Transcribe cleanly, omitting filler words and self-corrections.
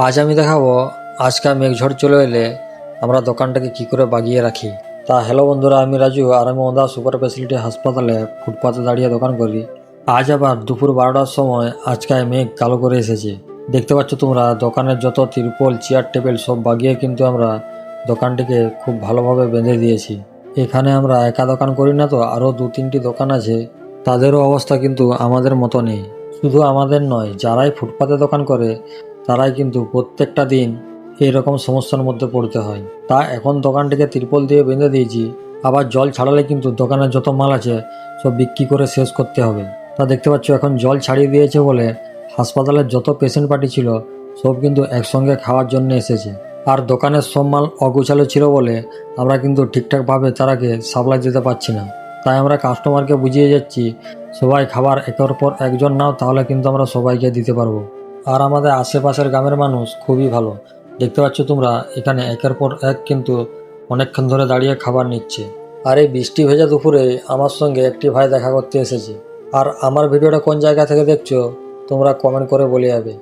আজ আমি দেখাবো আজকাল মেঘঝড় চলে এলে আমরা দোকানটাকে কি করে বাগিয়ে রাখি। তা হ্যালো বন্ধুরা, আমি রাজু আর আমি ওন্দা সুপার ফ্যাসিলিটি হাসপাতালে ফুটপাতে দাঁড়িয়ে দোকান করি। আজ আবার দুপুর 12টার সময় আজকাল মেঘ কালো করে এসেছে। দেখতে পাচ্ছ তোমরা দোকানের যত তিরপল চেয়ার টেবিল সব বাগিয়ে কিন্তু আমরা দোকানটিকে খুব ভালোভাবে বেঁধে দিয়েছি। এখানে আমরা একা দোকান করি না, তো আরও 2-3টি দোকান আছে, তাদেরও অবস্থা কিন্তু আমাদের মতো নেই। শুধু আমাদের নয়, যারাই ফুটপাতে দোকান করে তারাই কিন্তু প্রত্যেকটা দিন এইরকম সমস্যার মধ্যে পড়তে হয়। তা এখন দোকানটিকে তিরপল দিয়ে বেঁধে দিয়েছি, আবার জল ছাড়ালে কিন্তু দোকানের যত মাল আছে সব বিক্রি করে শেষ করতে হবে। তা দেখতে পাচ্ছ এখন জল ছাড়িয়ে দিয়েছে বলে হাসপাতালের যত পেশেন্ট পার্টি ছিল সব কিন্তু একসঙ্গে খাওয়ার জন্য এসেছে। আর দোকানের সব মাল অগোছালো ছিল বলে আমরা কিন্তু ঠিকঠাকভাবে তারাকে সাপ্লাই দিতে পারছি না। তাই আমরা কাস্টমারকে বুঝিয়ে যাচ্ছি, সবাই খাবার একের পর একজন নাও, তাহলে কিন্তু আমরা সবাইকে দিতে পারবো। আর আমাদের আশেপাশের গ্রামের মানুষ খুবই ভালো। দেখতে পাচ্ছ তোমরা এখানে একের পর এক কিন্তু অনেকক্ষণ ধরে দাঁড়িয়ে খাবার নিচ্ছে। আর এই বৃষ্টি ভেজা দুপুরে আমার সঙ্গে একটি ভাই দেখা করতে এসেছে। আর আমার ভিডিওটা কোন জায়গা থেকে দেখছো তোমরা কমেন্ট করে বলে যাবে।